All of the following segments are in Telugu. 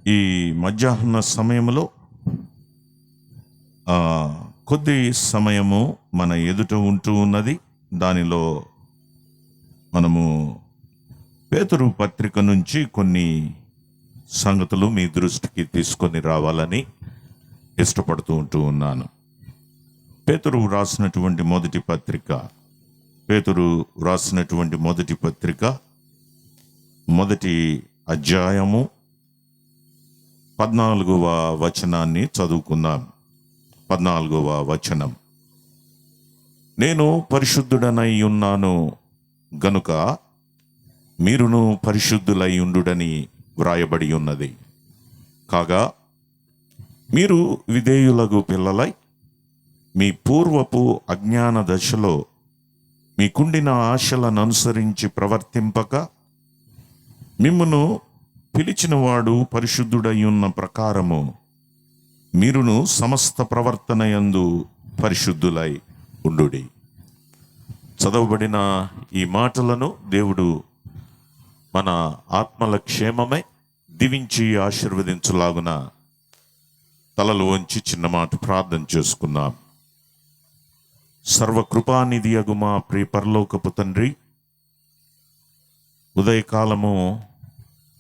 ఈ మధ్యాహ్న సమయంలో కొద్ది సమయము మన ఎదుట ఉంటూ ఉన్నది. దానిలో మనము పేతురు పత్రిక నుంచి కొన్ని సంగతులు మీ దృష్టికి తీసుకొని రావాలని ఇష్టపడుతూ ఉంటూ ఉన్నాను. పేతురు వ్రాసినటువంటి మొదటి పత్రిక మొదటి అధ్యాయము 14వ వచనాన్ని చదువుకుందాం. 14వ వచనం: నేను పరిశుద్ధుడనై ఉన్నాను గనుక మీరును పరిశుద్ధులై ఉండుడని వ్రాయబడి ఉన్నది. కాగా మీరు విధేయులగు పిల్లలై మీ పూర్వపు అజ్ఞాన దశలో మీకుండిన ఆశలను అనుసరించి ప్రవర్తింపక, మిమ్మును పిలిచినవాడు పరిశుద్ధుడై ఉన్న ప్రకారము మీరును సమస్త ప్రవర్తన యందు పరిశుద్ధులై ఉండుడి. చదవబడిన ఈ మాటలను దేవుడు మన ఆత్మల క్షేమమై దీవించి ఆశీర్వదించులాగున తలలు వంచి చిన్న మాట ప్రార్థన చేసుకుందాం. సర్వకృపానిధి అగు మా ప్రియ పరలోకపు తండ్రి, ఉదయకాలము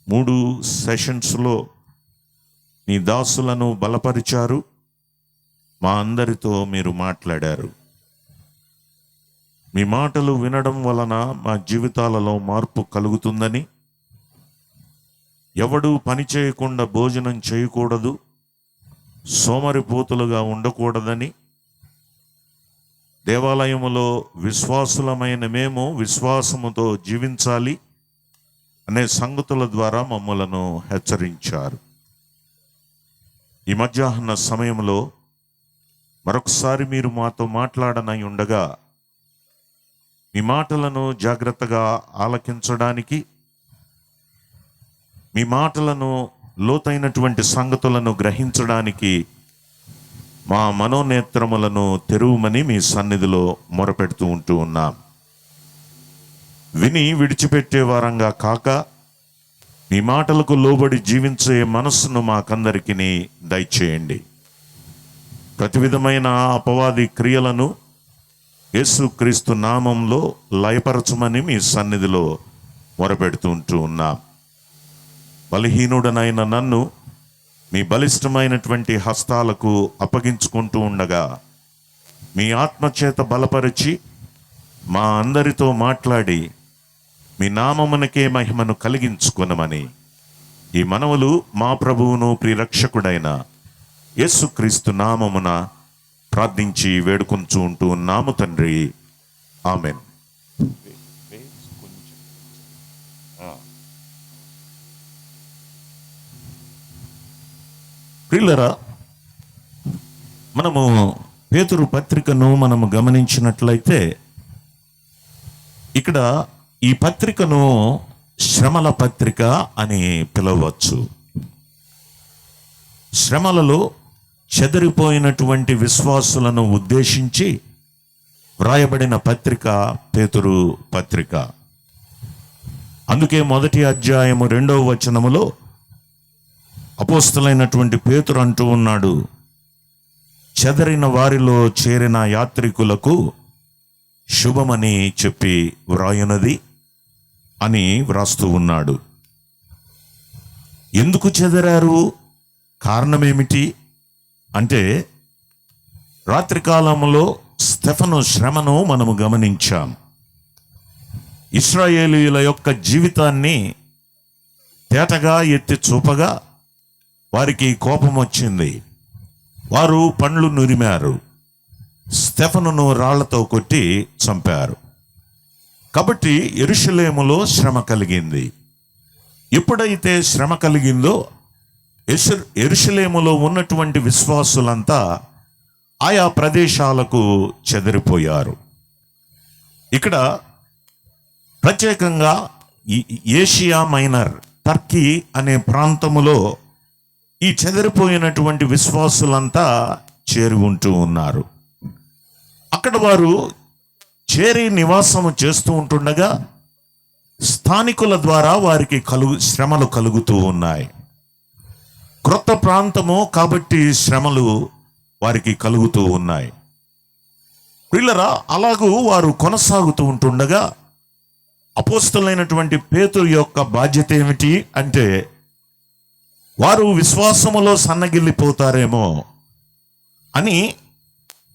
3 సెషన్స్లో నీ దాసులను బలపరిచారు. మా అందరితో మీరు మాట్లాడారు. మీ మాటలు వినడం వలన మా జీవితాలలో మార్పు కలుగుతుందని, ఎవడు పని చేయకుండా భోజనం చేయకూడదు, సోమరిపోతులుగా ఉండకూడదని, దేవాలయములో విశ్వాసులమైన మేము విశ్వాసముతో జీవించాలి అనే సంగతుల ద్వారా మమ్మలను హెచ్చరించారు. ఈ మధ్యాహ్న సమయంలో మరొకసారి మీరు మాతో మాట్లాడనై ఉండగా, మీ మాటలను జాగ్రత్తగా ఆలకించడానికి, మీ మాటలను లోతైనటువంటి సంగతులను గ్రహించడానికి మా మనోనేత్రములను తెరువమని మీ సన్నిధిలో మొరపెడుతూ ఉంటూ ఉన్నాం. విని విడిచిపెట్టే వారంగా కాక, మీ మాటలకు లోబడి జీవించే మనస్సును మాకందరికి దయచేయండి. ప్రతి విధమైన అపవాది క్రియలను యేసుక్రీస్తు నామంలో లయపరచమని మీ సన్నిధిలో మొరపెడుతూ ఉంటూ ఉన్నాం. బలహీనుడనైన నన్ను మీ బలిష్టమైనటువంటి హస్తాలకు అప్పగించుకుంటూ ఉండగా, మీ ఆత్మచేత బలపరిచి మా అందరితో మాట్లాడి మీ నామమునకే మహిమను కలిగించుకొనమని ఈ మనవులు మా ప్రభువును ప్రియరక్షకుడైన యేసుక్రీస్తు నామమున ప్రార్థించి వేడుకొంచు ఉంటూ ఉన్నాము తండ్రి. ఆమెన్. ప్రియులరా, మనము పేతురు పత్రికను మనము గమనించినట్లయితే, ఇక్కడ ఈ పత్రికను శ్రమల పత్రిక అని పిలవచ్చు. శ్రమలలో చెదిరిపోయినటువంటి విశ్వాసులను ఉద్దేశించి వ్రాయబడిన పత్రిక పేతురు పత్రిక. అందుకే మొదటి అధ్యాయము 2వ వచనములో అపోస్తలైనటువంటి పేతురు అంటూ ఉన్నాడు, చెదరిన వారిలో చేరిన యాత్రికులకు శుభమని చెప్పి వ్రాయునది అని వ్రాస్తూ ఉన్నాడు. ఎందుకు చెదరారు? కారణమేమిటి అంటే, రాత్రికాలంలో స్తెఫను శ్రమను మనము గమనించాం. ఇశ్రాయేలీయుల యొక్క జీవితాన్ని తేటగా ఎత్తి చూపగా వారికి కోపం వచ్చింది. వారు పండ్లు నురిమారు, స్తెఫనును రాళ్లతో కొట్టి చంపారు. కాబట్టి యెరూషలేములో శ్రమ కలిగింది. ఎప్పుడైతే శ్రమ కలిగిందో యెరూషలేములో ఉన్నటువంటి విశ్వాసులంతా ఆయా ప్రదేశాలకు చెదిరిపోయారు. ఇక్కడ ప్రత్యేకంగా ఏషియా మైనర్, టర్కీ అనే ప్రాంతములో ఈ చెదిరిపోయినటువంటి విశ్వాసులంతా చేరి ఉంటూ ఉన్నారు. అక్కడ వారు చేరి నివాసము చేస్తూ ఉంటుండగా స్థానికుల ద్వారా వారికి శ్రమలు కలుగుతూ ఉన్నాయి. క్రొత్త ప్రాంతము కాబట్టి శ్రమలు వారికి కలుగుతూ ఉన్నాయి. ప్రియులారా, అలాగూ వారు కొనసాగుతూ ఉంటుండగా అపోస్తలులైనటువంటి పేతురు యొక్క బాధ్యత ఏమిటి అంటే, వారు విశ్వాసములో సన్నగిల్లిపోతారేమో అని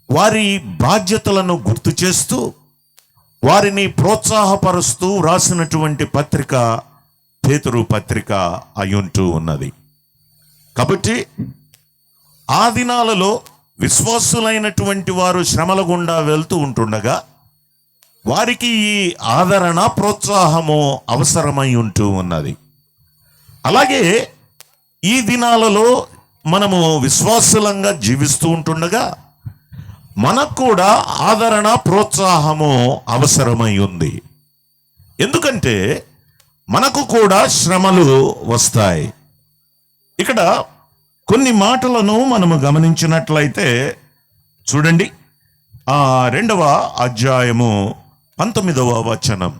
వారి బాధ్యతలను గుర్తు చేస్తూ వారిని ప్రోత్సాహపరుస్తూ రాసినటువంటి పత్రిక పేతురు పత్రిక అయ్యుంటూ ఉన్నది. కాబట్టి ఆ దినాలలో విశ్వాసులైనటువంటి వారు శ్రమల గుండా వెళ్తూ ఉంటుండగా వారికి ఈ ఆదరణ, ప్రోత్సాహము అవసరమై ఉంటూ ఉన్నది. అలాగే ఈ దినాలలో మనము విశ్వాసులంగా జీవిస్తూ ఉంటుండగా మనకు కూడా ఆదరణ, ప్రోత్సాహము అవసరమై ఉంది. ఎందుకంటే మనకు కూడా శ్రమలు వస్తాయి. ఇక్కడ కొన్ని మాటలను మనము గమనించినట్లయితే చూడండి, 2వ అధ్యాయము 19వ వచనం.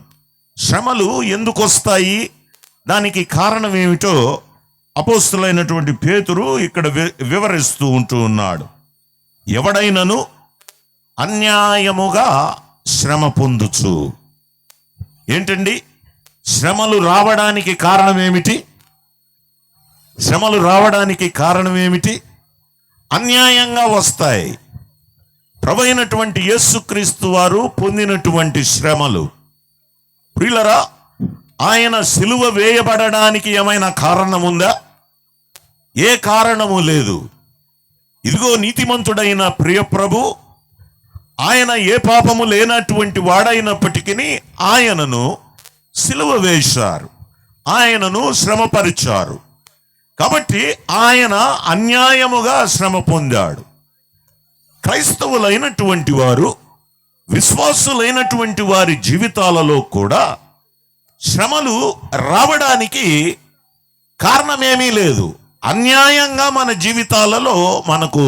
శ్రమలు ఎందుకు వస్తాయి, దానికి కారణం ఏమిటో అపోస్తలులైనటువంటి పేతురు ఇక్కడ వివరిస్తూ ఉంటూ ఉన్నాడు. ఎవడైనను అన్యాయముగా శ్రమ పొందుచు. ఏంటండి శ్రమలు రావడానికి కారణం ఏమిటి? శ్రమలు రావడానికి కారణం ఏమిటి? అన్యాయంగా వస్తాయి. ప్రభువైనటువంటి యేసుక్రీస్తు వారు పొందినటువంటి శ్రమలు, ప్రియులారా, ఆయన సిలువ వేయబడడానికి ఏమైనా కారణం ఉందా? ఏ కారణము లేదు. ఇదిగో నీతిమంతుడైన ప్రియ ప్రభు, ఆయన ఏ పాపము లేనటువంటి వాడైనప్పటికీ ఆయనను సిలువ వేశారు, ఆయనను శ్రమపరిచారు. కాబట్టి ఆయన అన్యాయముగా శ్రమ పొందాడు. క్రైస్తవులైనటువంటి వారు, విశ్వాసులైనటువంటి వారి జీవితాలలో కూడా శ్రమలు రావడానికి కారణమేమీ లేదు. అన్యాయంగా మన జీవితాలలో మనకు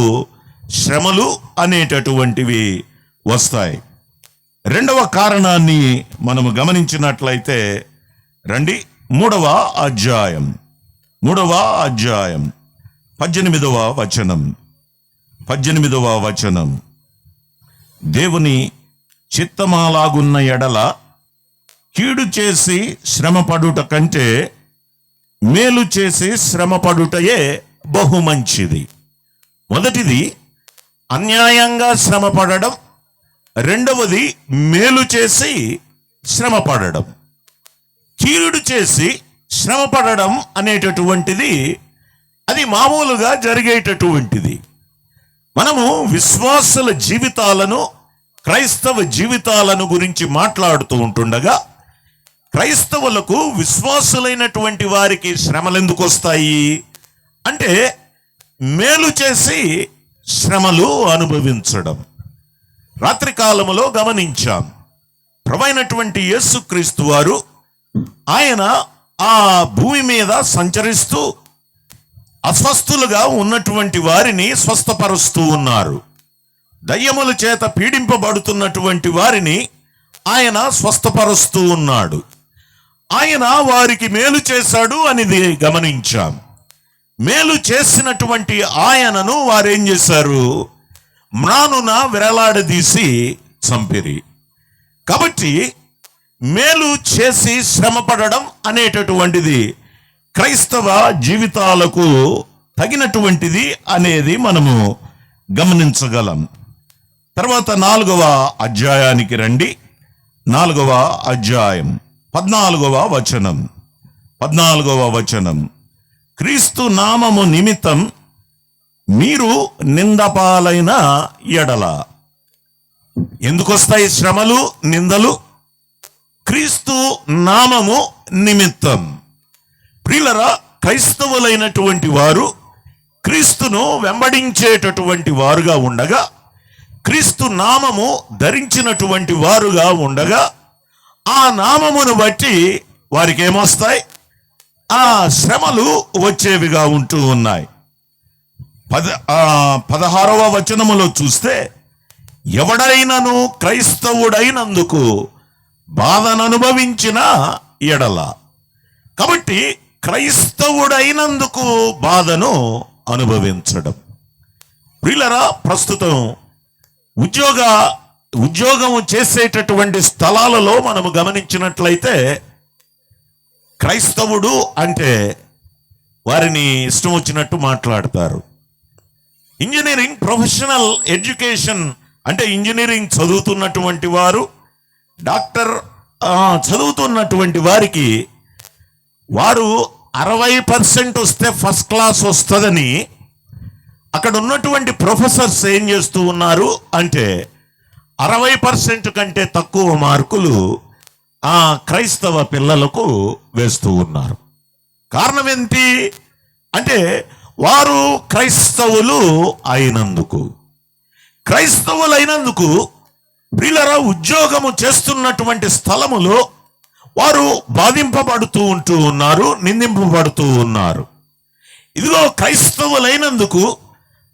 శ్రమలు అనేటటువంటివి వస్తాయి. 2వ కారణాన్ని మనము గమనించినట్లయితే రండి, 3వ అధ్యాయం 18వ వచనం. 18వ వచనం. దేవుని చిత్తమాలాగున్న ఎడల కీడు చేసి శ్రమపడుట కంటే మేలు చేసి శ్రమపడుటయే బహుమంచిది. మొదటిది అన్యాయంగా శ్రమపడడం, రెండవది మేలు చేసి శ్రమపడడం. కీడు చేసి శ్రమపడడం అనేటటువంటిది అది మామూలుగా జరిగేటటువంటిది. మనము విశ్వాసుల జీవితాలను, క్రైస్తవ జీవితాలను గురించి మాట్లాడుతూ ఉంటుండగా క్రైస్తవులకు, విశ్వాసులైనటువంటి వారికి శ్రమలు ఎందుకు వస్తాయి అంటే మేలు చేసి శ్రమలు అనుభవించడం. రాత్రి కాలములో గమనించాం, ప్రభువైనటువంటి యేసుక్రీస్తు వారు ఆయన ఆ భూమి మీద సంచరిస్తూ అస్వస్థులుగా ఉన్నటువంటి వారిని స్వస్థపరుస్తూ ఉన్నారు. దయ్యముల చేత పీడింపబడుతున్నటువంటి వారిని ఆయన స్వస్థపరుస్తూ ఉన్నాడు. ఆయన వారికి మేలు చేశాడు అనేది గమనించాం. మేలు చేసినటువంటి ఆయనను వారేం చేశారు? మ్రానున విరలాడదీసి చంపిరి. కాబట్టి మేలు చేసి శ్రమపడడం అనేటటువంటిది క్రైస్తవ జీవితాలకు తగినటువంటిది అనేది మనము గమనించగలం. తర్వాత 4వ అధ్యాయానికి రండి. 4వ అధ్యాయం 14వ వచనం. 14వ వచనం. క్రీస్తు నామము నిమిత్తం మీరు నిందపాలైన ఎడల. ఎందుకు వస్తాయి శ్రమలు, నిందలు? క్రీస్తు నామము నిమిత్తం. ప్రియులారా, క్రైస్తవులైనటువంటి వారు క్రీస్తును వెంబడించేటటువంటి వారుగా ఉండగా, క్రీస్తు నామము ధరించినటువంటి వారుగా ఉండగా, ఆ నామమును బట్టి వారికి ఏమొస్తాయి? ఆ శ్రమలు వచ్చేవిగా ఉంటూ ఉన్నాయి. 16వ వచనములో చూస్తే, ఎవడైనను క్రైస్తవుడైనందుకు బాధను అనుభవించిన ఎడల. కాబట్టి క్రైస్తవుడైనందుకు బాధను అనుభవించడం. ప్రియులరా, ప్రస్తుతం ఉద్యోగం చేసేటటువంటి స్థలాలలో మనము గమనించినట్లయితే క్రైస్తవుడు అంటే వారిని ఇష్టం వచ్చినట్టు మాట్లాడతారు. ఇంజనీరింగ్ ప్రొఫెషనల్ ఎడ్యుకేషన్ అంటే ఇంజనీరింగ్ చదువుతున్నటువంటి వారు, డాక్టర్ చదువుతున్నటువంటి వారికి వారు 60% వస్తే ఫస్ట్ క్లాస్ వస్తుందని అక్కడ ఉన్నటువంటి ప్రొఫెసర్స్ ఏం చేస్తూ ఉన్నారు అంటే 60% కంటే తక్కువ మార్కులు ఆ క్రైస్తవ పిల్లలకు వేస్తూ ఉన్నారు. కారణం ఏంటి అంటే వారు క్రైస్తవులైనందుకు ప్రియులరా, ఉద్యోగము చేస్తున్నటువంటి స్థలములో వారు బాధింపబడుతూ ఉన్నారు, నిందింపబడుతూ ఉన్నారు. ఇదిగో క్రైస్తవులైనందుకు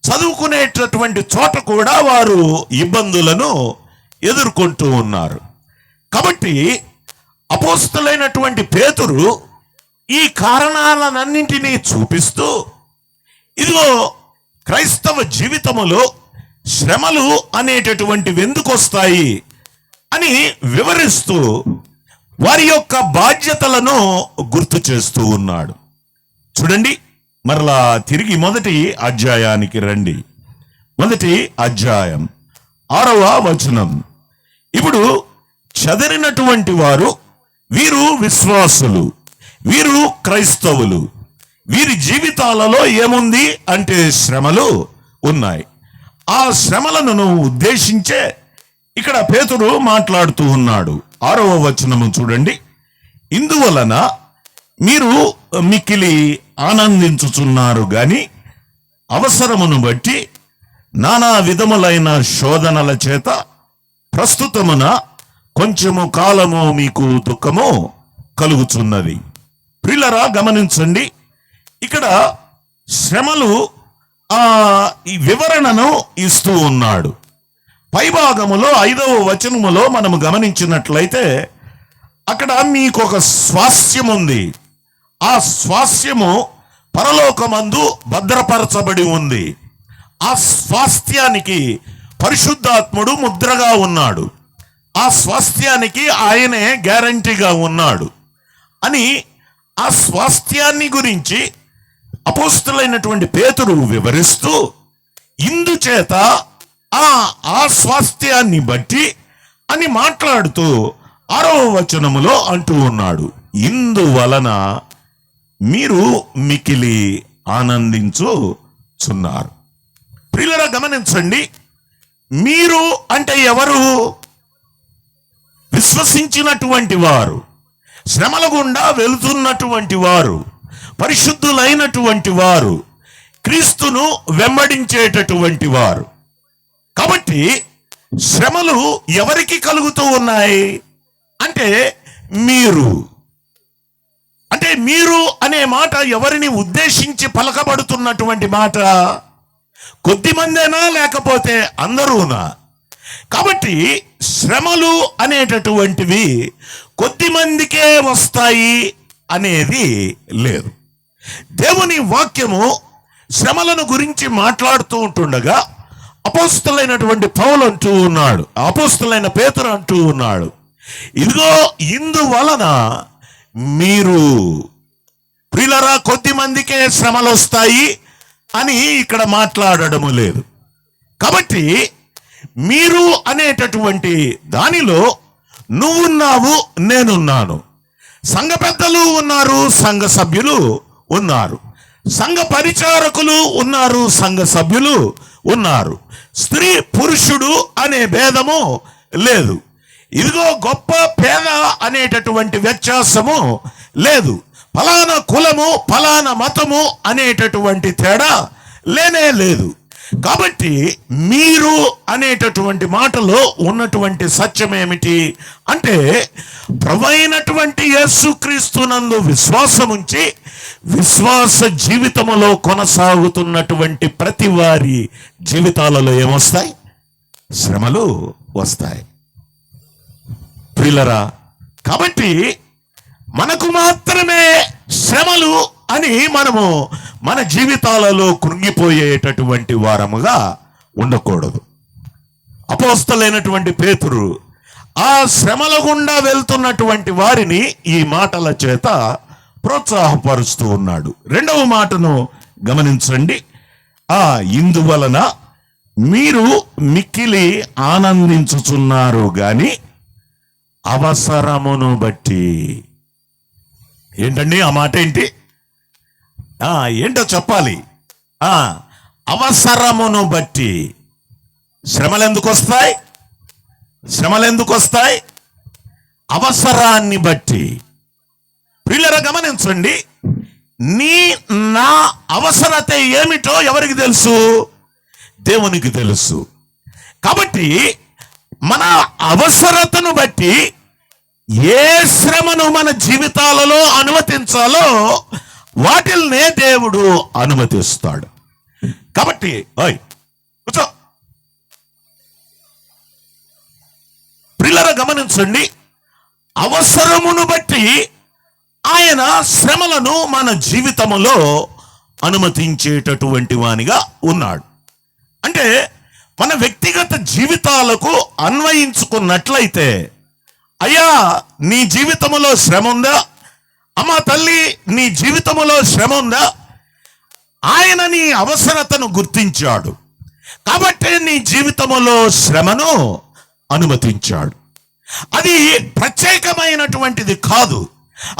చదువుకునేటటువంటి చోట కూడా వారు ఇబ్బందులను ఎదుర్కొంటూ ఉన్నారు. కాబట్టి అపోస్తలుడైనటువంటి పేతురు ఈ కారణాలన్నింటినీ చూపిస్తూ ఇదిగో క్రైస్తవ జీవితములో శ్రమలు అనేటటువంటివి ఎందుకు వస్తాయి అని వివరిస్తూ వారి యొక్క బాధ్యతలను గుర్తు చేస్తూ ఉన్నాడు. చూడండి, మరలా తిరిగి మొదటి అధ్యాయానికి రండి. మొదటి అధ్యాయం 6వ వచనం. ఇప్పుడు చెదరినటువంటి వారు, వీరు విశ్వాసులు, వీరు క్రైస్తవులు, వీరి జీవితాలలో ఏముంది అంటే శ్రమలు ఉన్నాయి. ఆ శ్రమలను ఉద్దేశించే ఇక్కడ పేతురు మాట్లాడుతూ ఉన్నాడు. 6వ వచనము చూడండి. ఇందువలన మీరు మిక్కిలి ఆనందించుచున్నారు గాని అవసరమును బట్టి నానా విధములైన శోధనల చేత ప్రస్తుతమున కొంచెము కాలము మీకు దుఃఖము కలుగుచున్నది. ప్రియులరా, గమనించండి, ఇక్కడ శ్రమలు ఈ వివరణను ఇస్తూ ఉన్నాడు. పైభాగములో 5వ వచనములో మనము గమనించినట్లయితే అక్కడ మీకు ఒక స్వాస్థ్యం ఉంది. ఆ స్వాస్థ్యము పరలోకమందు భద్రపరచబడి ఉంది. ఆ స్వాస్థ్యానికి పరిశుద్ధాత్ముడు ముద్రగా ఉన్నాడు. ఆ స్వాస్థ్యానికి ఆయనే గ్యారంటీగా ఉన్నాడు అని ఆ స్వాస్థ్యాన్ని గురించి అపోస్తలుడైనటువంటి పేతురు వివరిస్తూ, ఇందుచేత ఆ స్వాస్థ్యాన్ని బట్టి అని మాట్లాడుతూ 6వ వచనములో అంటూ ఉన్నాడు, ఇందువలన మీరు మికిలి ఆనందించుచున్నారు. ప్రియులరా, గమనించండి, మీరు అంటే ఎవరు? విశ్వసించినటువంటి వారు, శ్రమల గుండా వెళుతున్నటువంటి వారు, పరిశుద్ధులైనటువంటి వారు, క్రీస్తును వెంబడించేటటువంటి వారు. కాబట్టి శ్రమలు ఎవరికి కలుగుతూ ఉన్నాయి అంటే మీరు అనే మాట ఎవరిని ఉద్దేశించి పలకబడుతున్నటువంటి మాట? కొద్దిమందేనా లేకపోతే అందరూనా? కాబట్టి శ్రమలు అనేటటువంటివి కొద్దిమందికే వస్తాయి అనేది లేదు. దేవుని వాక్యము శ్రమలను గురించి మాట్లాడుతూ ఉంటుండగా అపోస్తలుడైనటువంటి పౌలు అంటూ ఉన్నాడు, అపోస్తలుడైన పేతురు అంటూ ఉన్నాడు, ఇదిగో ఇందువలన మీరు, ప్రియులరా, కొద్ది మందికే శ్రమలు వస్తాయి అని ఇక్కడ మాట్లాడడము లేదు. కాబట్టి మీరు అనేటటువంటి దానిలో నువ్వున్నావు, నేనున్నాను, సంఘ పెద్దలు ఉన్నారు, సంఘ సభ్యులు ఉన్నారు, సంఘ పరిచారకులు ఉన్నారు, సంఘ సభ్యులు ఉన్నారు. స్త్రీ పురుషుడు అనే భేదము లేదు. ఇదిగో గొప్ప పేద అనేటటువంటి వ్యత్యాసము లేదు. ఫలానా కులము, ఫలానా మతము అనేటటువంటి తేడా లేనే లేదు. కాబట్టి మీరు అనేటటువంటి మాటలో ఉన్నటువంటి సత్యం ఏమిటి అంటే, ప్రభువైనటువంటి యేసుక్రీస్తునందు విశ్వాసముంచి విశ్వాస జీవితములో కొనసాగుతున్నటువంటి ప్రతి వారి జీవితాలలో ఏమొస్తాయి? శ్రమలు వస్తాయి. ప్రియులరా, కాబట్టి మనకు మాత్రమే శ్రమలు అని మనము మన జీవితాలలో కృంగిపోయేటటువంటి వారముగా ఉండకూడదు. అపోస్తలుడైనటువంటి పేతురు ఆ శ్రమల గుండా వెళ్తున్నటువంటి వారిని ఈ మాటల చేత ప్రోత్సాహపరుస్తూ ఉన్నాడు. రెండవ మాటను గమనించండి. ఇందువలన మీరు మిక్కిలి ఆనందించుచున్నారు గాని అవసరమును బట్టి. ఏంటండి ఆ మాట ఏంటి? ఏంటో చెప్పాలి. అవసరమును బట్టి. శ్రమలు ఎందుకు వస్తాయి? శ్రమలు ఎందుకు వస్తాయి? అవసరాన్ని బట్టి. ప్రియులారా గమనించండి, నా అవసరత ఏమిటో ఎవరికి తెలుసు? దేవునికి తెలుసు. కాబట్టి మన అవసరతను బట్టి ఏ శ్రమను మన జీవితాలలో అనుమతించాలో వాటిల్నే దేవుడు అనుమతిస్తాడు. కాబట్టి కూర్చో. ప్రియులారా గమనించండి, అవసరమును బట్టి ఆయన శ్రమలను మన జీవితములో అనుమతించేటటువంటి వానిగా ఉన్నాడు. అంటే మన వ్యక్తిగత జీవితాలకు అన్వయించుకున్నట్లయితే, అయ్యా నీ జీవితములో శ్రమ ఉందా? అమ్మ తల్లి నీ జీవితములో శ్రమ ఉందా? ఆయన నీ అవసరతను గుర్తించాడు కాబట్టి నీ జీవితములో శ్రమను అనుమతించాడు. అది ప్రత్యేకమైనటువంటిది కాదు,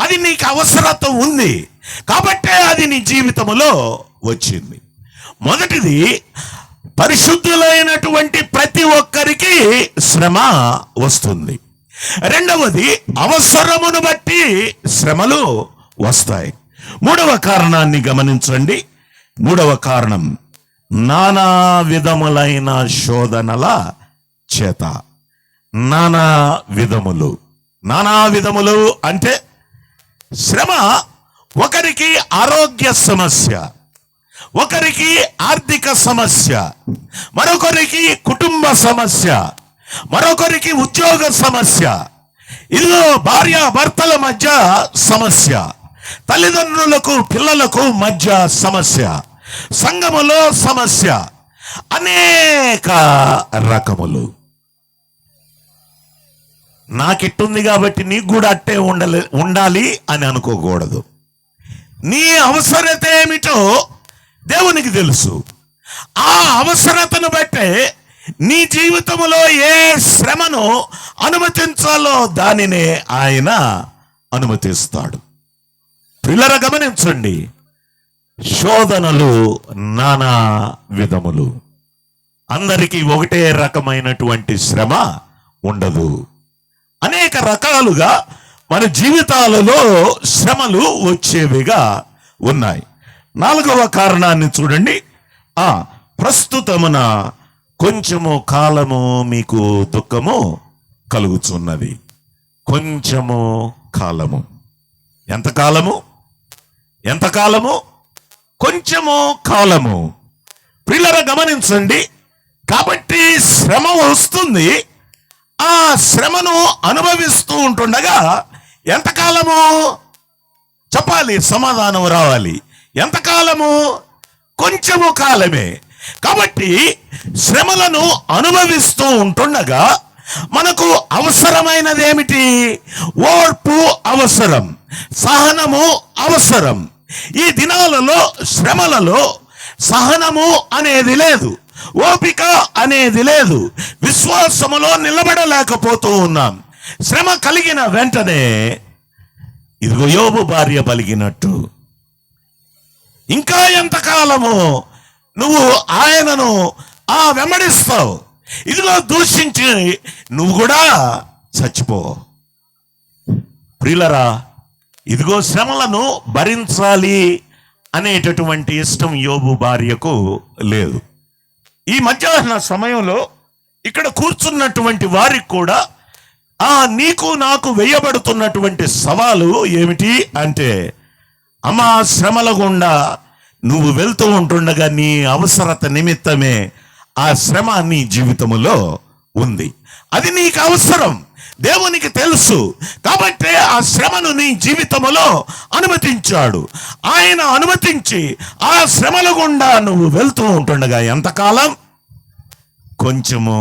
అది నీకు అవసరత ఉంది కాబట్టే అది నీ జీవితములో వచ్చింది. మొదటిది, పరిశుద్ధులైనటువంటి ప్రతి ఒక్కరికి శ్రమ వస్తుంది. రెండవది, అవసరమును బట్టి శ్రమలు వస్తాయి. మూడవ కారణాన్ని గమనించండి. మూడవ కారణం, నానా విధములైన శోధనల చేత. నానా విధములు. నానా విధములు అంటే శ్రమ ఒకరికి ఆరోగ్య సమస్య, ఒకరికి ఆర్థిక సమస్య, మరొకరికి కుటుంబ సమస్య, మరొకరికి ఉద్యోగ సమస్య, ఇదిగో భార్య భర్తల మధ్య సమస్య, తల్లిదండ్రులకు పిల్లలకు మధ్య సమస్య, సంఘములో సమస్య, అనేక రకములు. నాకిట్టుంది కాబట్టి నీకు కూడా అట్టే ఉండాలి అని అనుకోకూడదు. నీ అవసరత ఏమిటో దేవునికి తెలుసు. ఆ అవసరతను బట్టే నీ జీవితంలో ఏ శ్రమను అనుమతించాలో దానినే ఆయన అనుమతిస్తాడు. పిల్లల గమనించండి, శోధనలు నానా విధములు. అందరికీ ఒకటే రకమైనటువంటి శ్రమ ఉండదు. అనేక రకాలుగా మన జీవితాలలో శ్రమలు వచ్చేవిగా ఉన్నాయి. నాలుగవ కారణాన్ని చూడండి. ప్రస్తుతమున కొంచెము కాలము మీకు దుఃఖము కలుగుతున్నది. కొంచెము కాలము. ఎంతకాలము? ఎంతకాలము? కొంచెము కాలము. పిల్లల గమనించండి. కాబట్టి శ్రమ వస్తుంది. ఆ శ్రమను అనుభవిస్తూ ఉంటుండగా ఎంతకాలము చెప్పాలి, సమాధానం రావాలి. ఎంతకాలము? కొంచెము కాలమే. కాబట్టి శ్రమలను అనుభవిస్తూ ఉంటుండగా మనకు అవసరమైనది ఏమిటి? ఓర్పు అవసరం, సహనము అవసరం. ఈ దినాలలో శ్రమలలో సహనము అనేది లేదు, ఓపిక అనేది లేదు. విశ్వాసములో నిలబడలేకపోతూ ఉన్నాం. శ్రమ కలిగిన వెంటనే ఇదిగో యోబు భార్య పలికినట్టు, ఇంకా ఎంతకాలము నువ్వు ఆయనను వెంబడిస్తావు? ఇదిగో దూషించి నువ్వు కూడా చచ్చిపో. ప్రియులరా, ఇదిగో శ్రమలను భరించాలి అనేటటువంటి ఇష్టం యోబు భార్యకు లేదు. ఈ మధ్యాహ్న సమయంలో ఇక్కడ కూర్చున్నటువంటి వారికి కూడా నీకు నాకు వేయబడుతున్నటువంటి సవాలు ఏమిటి అంటే, అమ్మా శ్రమల గుండా నువ్వు వెళ్తూ ఉంటుండగా నీ అవసరత నిమిత్తమే ఆ శ్రమ నీ జీవితంలో ఉంది. అది నీకు అవసరం. దేవునికి తెలుసు. కాబట్టి ఆ శ్రమను నీ జీవితంలో అనుమతించాడు. ఆయన అనుమతించి ఆ శ్రమల గుండా నువ్వు వెళ్తూ ఉంటుండగా ఎంతకాలం? కొంచెము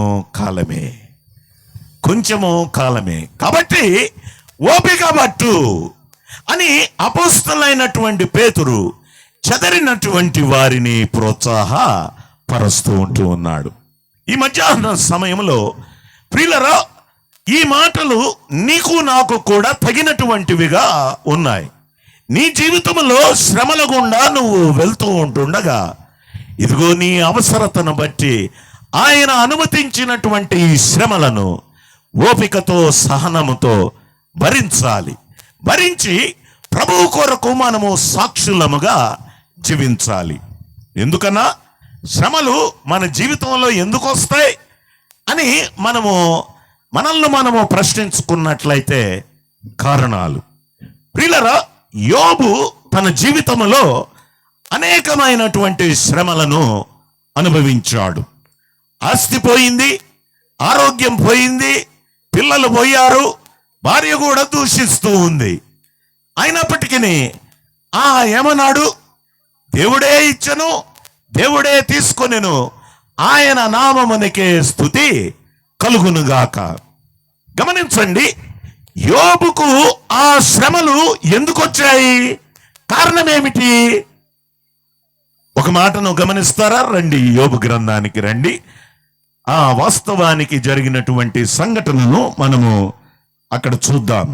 కాలమే. కాబట్టి ఓపిక పట్టు అని అపోస్తలుడైనటువంటి పేతురు చెదరినటువంటి వారిని ప్రోత్సాహపరుస్తూ ఉంటూ ఉన్నాడు. ఈ మధ్యాహ్న సమయంలో ప్రియులరా, ఈ మాటలు నీకు నాకు కూడా తగినటువంటివిగా ఉన్నాయి. నీ జీవితంలో శ్రమల గుండా నువ్వు వెళ్తూ ఉంటుండగా ఇదిగో నీ అవసరతను బట్టి ఆయన అనుమతించినటువంటి ఈ శ్రమలను ఓపికతో సహనముతో భరించి ప్రభువు కొరకు మనము సాక్షులముగా జీవించాలి. ఎందుకన్నా శ్రమలు మన జీవితంలో ఎందుకు వస్తాయి అని మనల్ని ప్రశ్నించుకున్నట్లయితే కారణాలు. ప్రియులరా, యోబు తన జీవితంలో అనేకమైనటువంటి శ్రమలను అనుభవించాడు. ఆస్తి పోయింది, ఆరోగ్యం పోయింది, పిల్లలు పోయారు, భార్య కూడా దూషిస్తూ ఉంది. అయినప్పటికీ ఏమన్నాడు? దేవుడే ఇచ్చను, దేవుడే తీసుకొనెను, ఆయన నామమునకే స్తుతి కలుగునుగాక. గమనించండి, యోబుకు ఆ శ్రమలు ఎందుకు వచ్చాయి? కారణం ఏమిటి? ఒక మాటను గమనిస్తారా? రండి, యోబు గ్రంథానికి రండి. ఆ వాస్తవానికి జరిగినటువంటి సంఘటనను మనము అక్కడ చూద్దాం.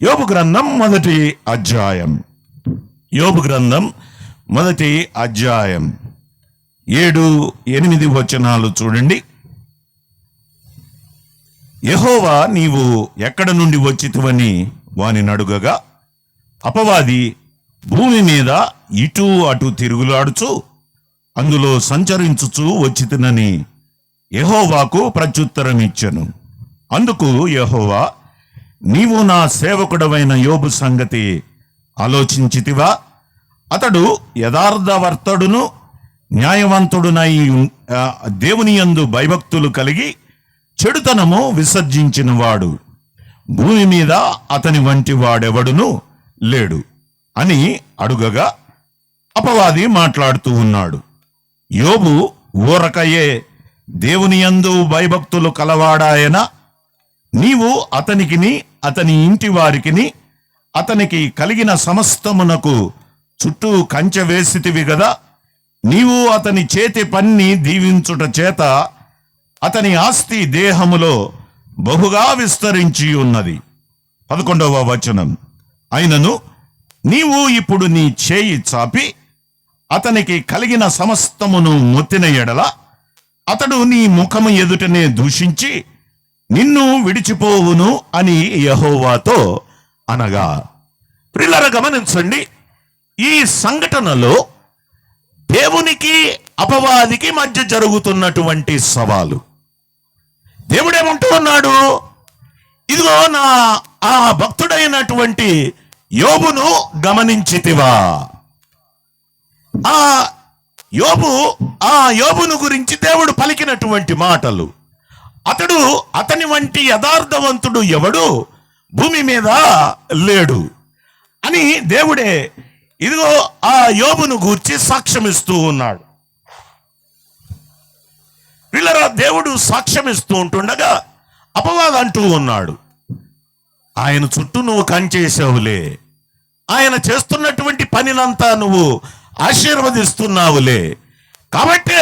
యోబు గ్రంథం మొదటి అధ్యాయం 7-8 వచనాలు చూడండి. యెహోవా నీవు ఎక్కడ నుండి వచ్చితివని వానిని అడుగగా, అపవాది భూమి మీద ఇటు అటు తిరుగులాడుచు అందులో సంచరించుచు వచ్చితినని యెహోవాకు ప్రత్యుత్తరం ఇచ్చెను. అందుకు యెహోవా, నీవు నా సేవకుడవైన యోబు సంగతి ఆలోచించితివా? అతడు యథార్థవర్తుడును న్యాయవంతుడునై దేవుని యందు భయభక్తులు కలిగి చెడుతనము విసర్జించిన వాడు. భూమి మీద అతని వంటి వాడెవడును లేడు అని అడుగగా, అపవాది మాట్లాడుతూ ఉన్నాడు. యోబు ఊరకయే దేవుని యందు భయభక్తులు కలవాడాయన, నీవు అతనికిని అతని ఇంటి వారికిని అతనికి కలిగిన సమస్తమునకు చుట్టూ కంచె వేసితివి గదా. నీవు అతని చేతి పన్ని దీవించుట చేత అతని ఆస్తి దేహములో బహుగా విస్తరించి ఉన్నది. 11వ వచనం. అయినను నీవు ఇప్పుడు నీ చేయి చాపి అతనికి కలిగిన సమస్తమును మొత్తిన ఎడల అతడు నీ ముఖము ఎదుటనే దూషించి నిన్ను విడిచిపోవును అని యెహోవాతో అనగా. ప్రియులారా, గమనించండి, ఈ సంఘటనలో దేవునికి అపవాదికి మధ్య జరుగుతున్నటువంటి సవాలు. దేవుడేమంటూ ఉన్నాడు? ఇదిగో నా ఆ భక్తుడైనటువంటి యోబును గమనించితివా? ఆ యోబును గురించి దేవుడు పలికినటువంటి మాటలు, అతని వంటి యథార్థవంతుడు ఎవడు భూమి మీద లేడు అని దేవుడే ఇదిగో ఆ యోబును గూర్చి సాక్ష్యమిస్తూ ఉన్నాడు. వీళ్ళరా, దేవుడు సాక్ష్యమిస్తూ ఉంటుండగా అపవాది అంటూ ఉన్నాడు, ఆయన చుట్టూ నువ్వు కంచేసావులే, ఆయన చేస్తున్నటువంటి పనినంతా నువ్వు ఆశీర్వదిస్తున్నావులే, కాబట్టే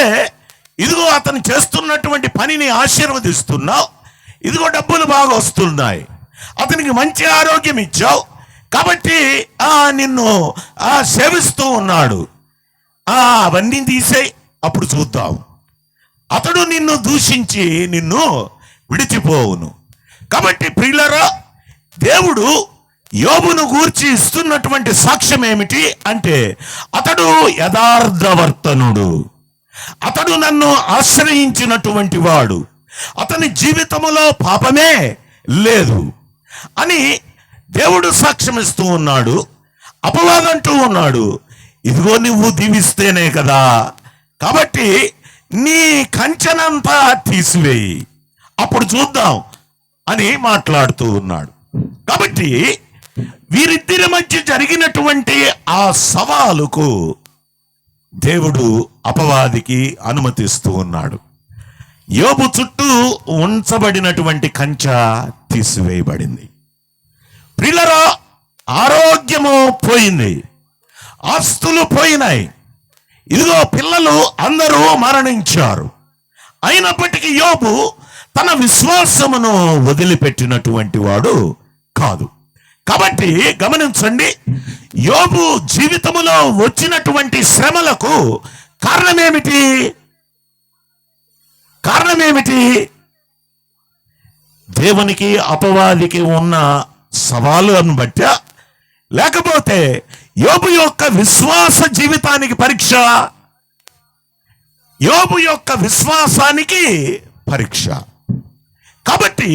ఇదిగో అతను చేస్తున్నటువంటి పనిని ఆశీర్వదిస్తున్నావు, ఇదిగో డబ్బులు బాగా వస్తున్నాయి, అతనికి మంచి ఆరోగ్యం ఇచ్చావు, కాబట్టి నిన్ను సేవిస్తూ ఉన్నాడు, అవన్నీ తీసేయి, అప్పుడు చూద్దాం, అతడు నిన్ను దూషించి నిన్ను విడిచిపోవును. కాబట్టి ప్రియులరా, దేవుడు యోబును గూర్చి ఇస్తున్నటువంటి సాక్ష్యం ఏమిటి అంటే, అతడు యథార్థవర్తనుడు, అతడు నన్ను ఆశ్రయించినటువంటి వాడు, అతని జీవితంలో పాపమే లేదు అని దేవుడు సాక్ష్యం ఇస్తూ ఉన్నాడు. అపవాదంటూ ఉన్నాడు, ఇదిగో నువ్వు దీవిస్తేనే కదా, కాబట్టి నీ కంచెనంతా తీసివేయి, అప్పుడు చూద్దాం అని మాట్లాడుతూ ఉన్నాడు. కాబట్టి వీరిద్దరి మధ్య జరిగినటువంటి ఆ సవాలుకు దేవుడు అపవాదికి అనుమతిస్తూ ఉన్నాడు. యోబు చుట్టూ ఉంచబడినటువంటి కంచె తీసివేయబడింది. ప్రియులారా, ఆరోగ్యము పోయింది, ఆస్తులు పోయినాయి, ఇదిగో పిల్లలు అందరూ మరణించారు. అయినప్పటికీ యోబు తన విశ్వాసమును వదిలిపెట్టినటువంటి వాడు కాదు. కాబట్టి గమనించండి, యోబు జీవితములో వచ్చినటువంటి శ్రమలకు కారణమేమిటి? దేవునికి అపవాదికి ఉన్న సవాలును బట్టా, లేకపోతే యోబు యొక్క విశ్వాస జీవితానికి పరీక్ష? యోబు యొక్క విశ్వాసానికి పరీక్ష. కాబట్టి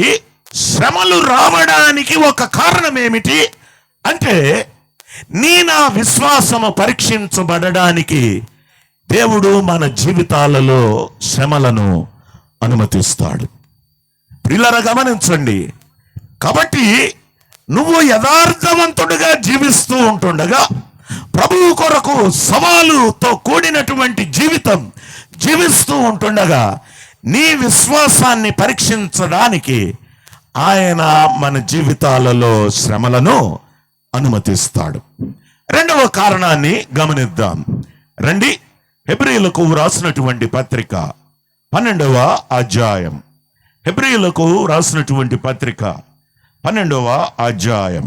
శ్రమలు రావడానికి ఒక కారణం ఏమిటి అంటే, నా విశ్వాసము పరీక్షించబడడానికి దేవుడు మన జీవితాలలో శ్రమలను అనుమతిస్తాడు. ప్రియులారా గమనించండి. కాబట్టి నువ్వు యథార్థవంతుడిగా జీవిస్తూ ఉంటుండగా, ప్రభువు కొరకు సవాలుతో కూడినటువంటి జీవితం జీవిస్తూ ఉంటుండగా, నీ విశ్వాసాన్ని పరీక్షించడానికి ఆయన మన జీవితాలలో శ్రమలను అనుమతిస్తాడు. రెండవ కారణాన్ని గమనిద్దాం రండి. హెబ్రీయులకు రాసినటువంటి పత్రిక 12వ అధ్యాయం. హెబ్రీయులకు రాసినటువంటి పత్రిక 12వ అధ్యాయం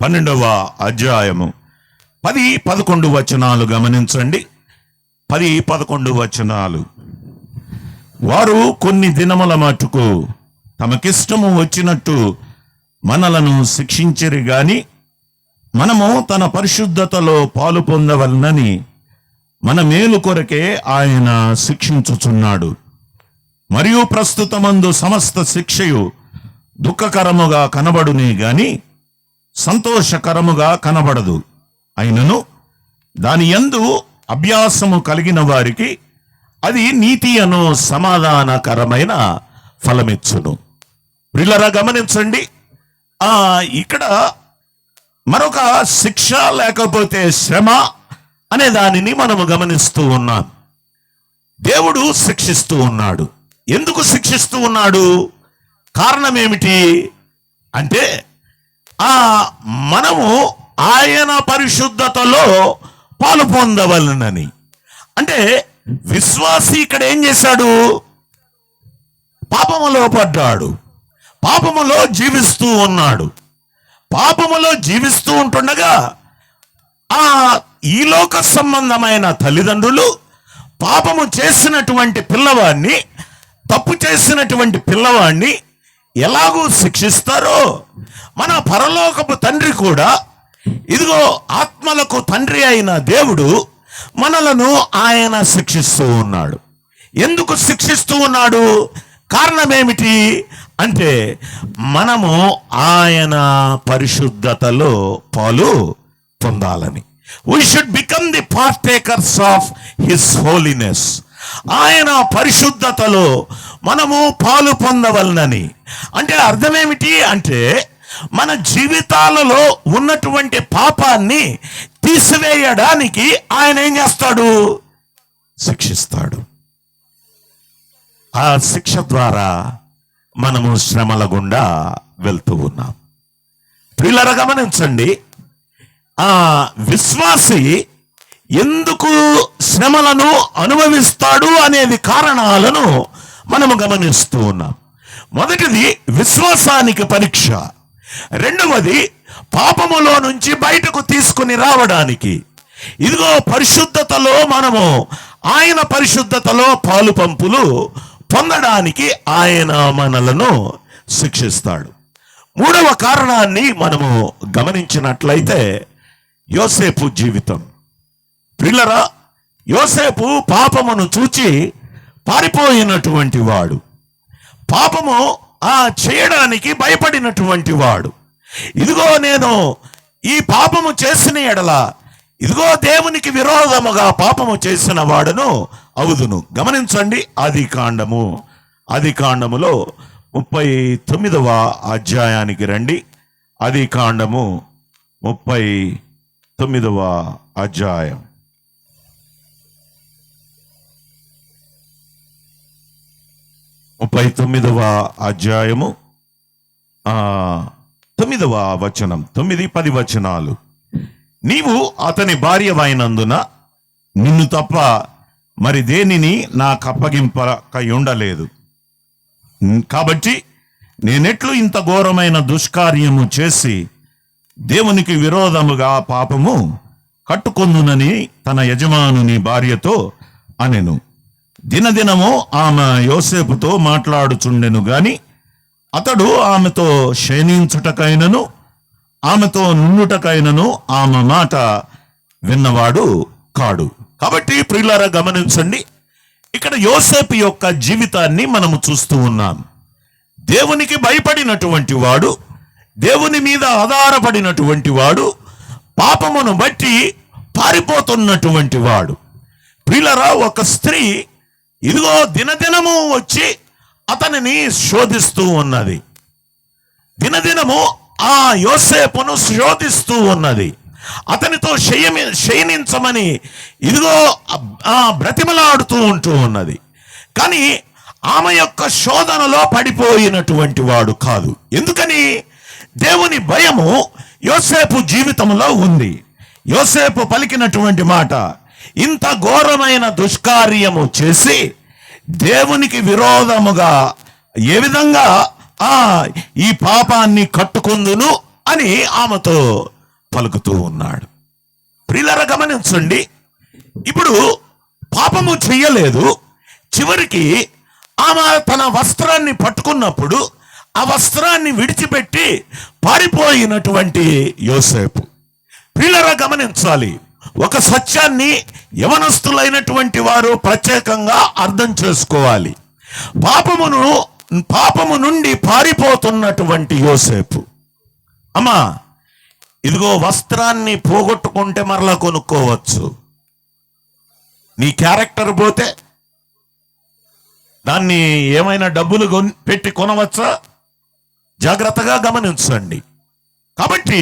10-11 వచనాలు గమనించండి. 10-11 వచనాలు. వారు కొన్ని దినముల మట్టుకు తమకిష్టము వచ్చినట్టు మనలను శిక్షించిరి గాని, మనము తన పరిశుద్ధతలో పాలు పొందవలనని మన మేలు కొరకే ఆయన శిక్షించుచున్నాడు. మరియు ప్రస్తుతమందు సమస్త శిక్షయు దుఃఖకరముగా కనబడునే గాని సంతోషకరముగా కనబడదు. అయినను దాని యందు అభ్యాసము కలిగిన వారికి అది నీతి అను సమాధానకరమైన ఫలమిచ్చును. ప్రియులారా గమనించండి, ఇక్కడ మరొక శిక్ష లేకపోతే శ్రమ అనే దానిని మనము గమనిస్తూ ఉన్నాం. దేవుడు శిక్షిస్తూ ఉన్నాడు. ఎందుకు శిక్షిస్తూ ఉన్నాడు? కారణం ఏమిటి అంటే, మనము ఆయన పరిశుద్ధతలో పాలు పొందవలనని. అంటే విశ్వాసి ఇక్కడ ఏం చేశాడు? పాపములో పడ్డాడు, పాపములో జీవిస్తూ ఉన్నాడు. పాపములో జీవిస్తూ ఉంటుండగా ఈ లోక సంబంధమైన తల్లిదండ్రులు పాపము చేసినటువంటి పిల్లవాడిని, తప్పు చేసినటువంటి పిల్లవాడిని ఎలాగూ శిక్షిస్తారో, మన పరలోకపు తండ్రి కూడా, ఇదిగో ఆత్మలకు తండ్రి అయిన దేవుడు మనలను ఆయన శిక్షిస్తూ ఉన్నాడు. ఎందుకు శిక్షిస్తూ ఉన్నాడు? కారణం ఏమిటి అంటే, మనము ఆయన పరిశుద్ధతలో పాలు పొందాలని. We should become the partakers of his holiness. ఆయన పరిశుద్ధతలో మనము పాలు పొందవలనని. అంటే అర్థమేమిటి అంటే, మన జీవితాలలో ఉన్నటువంటి పాపాన్ని తీసివేయడానికి ఆయన ఏం చేస్తాడు? శిక్షిస్తాడు. ఆ శిక్ష ద్వారా మనము శ్రమల గుండా వెళ్తూ ఉన్నాం. ప్రియులారా గమనించండి, విశ్వాసి ఎందుకు శ్రమలను అనుభవిస్తాడు అనేది కారణాలను మనము గమనిస్తూ ఉన్నాం. మొదటిది విశ్వాసానికి పరీక్ష. రెండవది పాపములో నుంచి బయటకు తీసుకుని రావడానికి. ఇదిగో పరిశుద్ధతలో మనము ఆయన పరిశుద్ధతలో పాలు పంపులు పొందడానికి ఆయన మనలను శిక్షిస్తాడు. మూడవ కారణాన్ని మనము గమనించినట్లయితే యోసేపు జీవితం. ప్రియులారా, యోసేపు పాపమును చూచి పారిపోయినటువంటి వాడు, పాపము చేయడానికి భయపడినటువంటి వాడు. ఇదిగో నేను ఈ పాపము చేసిన ఎడల, ఇదిగో దేవునికి విరోధముగా పాపము చేసిన వాడును అవుదును. గమనించండి, ఆది కాండములో 39వ అధ్యాయానికి రండి. ఆదికాండము 39వ అధ్యాయం. అధ్యాయము 9వ వచనం, 9-10 వచనాలు. నీవు అతని భార్యవైనందున నిన్ను తప్ప మరి దేనిని నాకప్పగింపకయుండలేదు. కాబట్టి నేనెట్లు ఇంత ఘోరమైన దుష్కార్యము చేసి దేవునికి విరోధముగా పాపము కట్టుకొందునని తన యజమానుని భార్యతో అనెను. దినదినము ఆమె యోసేపుతో మాట్లాడుచుండెను గాని అతడు ఆమెతో శయనించుటకైనను ఆమెతో నుండుటకైనను ఆమె మాట విన్నవాడు కాడు. కాబట్టి ప్రియులారా గమనించండి, ఇక్కడ యోసేపు యొక్క జీవితాన్ని మనము చూస్తూ ఉన్నాం. దేవునికి భయపడినటువంటి వాడు, దేవుని మీద ఆధారపడినటువంటి వాడు, పాపమును బట్టి పారిపోతున్నటువంటి వాడు. ప్రియులారా, ఒక స్త్రీ ఇదిగో దినదినము వచ్చి అతనిని శోధిస్తూ ఉన్నది. దినదినము ఆ యోసేపును శోధిస్తూ ఉన్నది. అతనితో శయనించమని ఇదిగో బ్రతిమలాడుతూ ఉంటూ ఉన్నది. కానీ ఆమె యొక్క శోధనలో పడిపోయినటువంటి వాడు కాదు. ఎందుకని? దేవుని భయము యోసేపు జీవితంలో ఉంది. యోసేపు పలికినటువంటి మాట, ఇంత ఘోరమైన దుష్కార్యము చేసి దేవునికి విరోధముగా ఏ విధంగా ఈ పాపాన్ని కట్టుకుందును అని ఆమెతో పలుకుతూ ఉన్నాడు. ప్రియులారా గమనించండి, ఇప్పుడు పాపము చెయ్యలేదు, చివరికి ఆమె తన వస్త్రాన్ని పట్టుకున్నప్పుడు ఆ వస్త్రాన్ని విడిచిపెట్టి పారిపోయినటువంటి యోసేపు. ప్రియులారా గమనించాలి, ఒక సత్యాన్ని యవనస్తులైనటువంటి వారు ప్రత్యేకంగా అర్థం చేసుకోవాలి. పాపము నుండి పారిపోతున్నటువంటి యోసేపు, అమ్మా ఇదిగో వస్త్రాన్ని పోగొట్టుకుంటే మరలా కొనుక్కోవచ్చు. నీ క్యారెక్టర్ పోతే దాన్ని ఏమైనా డబ్బులు పెట్టి కొనవచ్చా? జాగ్రత్తగా గమనించండి. కాబట్టి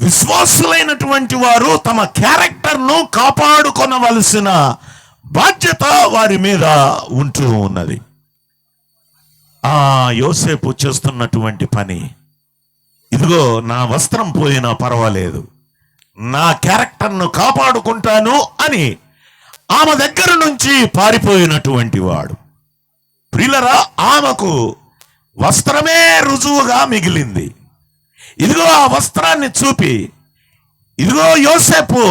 విశ్వాసులైనటువంటి వారు తమ క్యారెక్టర్ను కాపాడుకొనవలసిన బాధ్యత వారి మీద ఉంటూ ఉన్నది. యోసేపు చేస్తున్నటువంటి పని, ఇదిగో నా వస్త్రం పోయినా పర్వాలేదు, నా క్యారెక్టర్ను కాపాడుకుంటాను అని ఆమె దగ్గర నుంచి పారిపోయినటువంటి వాడు. ప్రియులరా, ఆమెకు వస్త్రమే రుజువుగా మిగిలింది. ఇదిగో ఆ వస్త్రాన్ని చూపి, ఇదిగో యోసేపు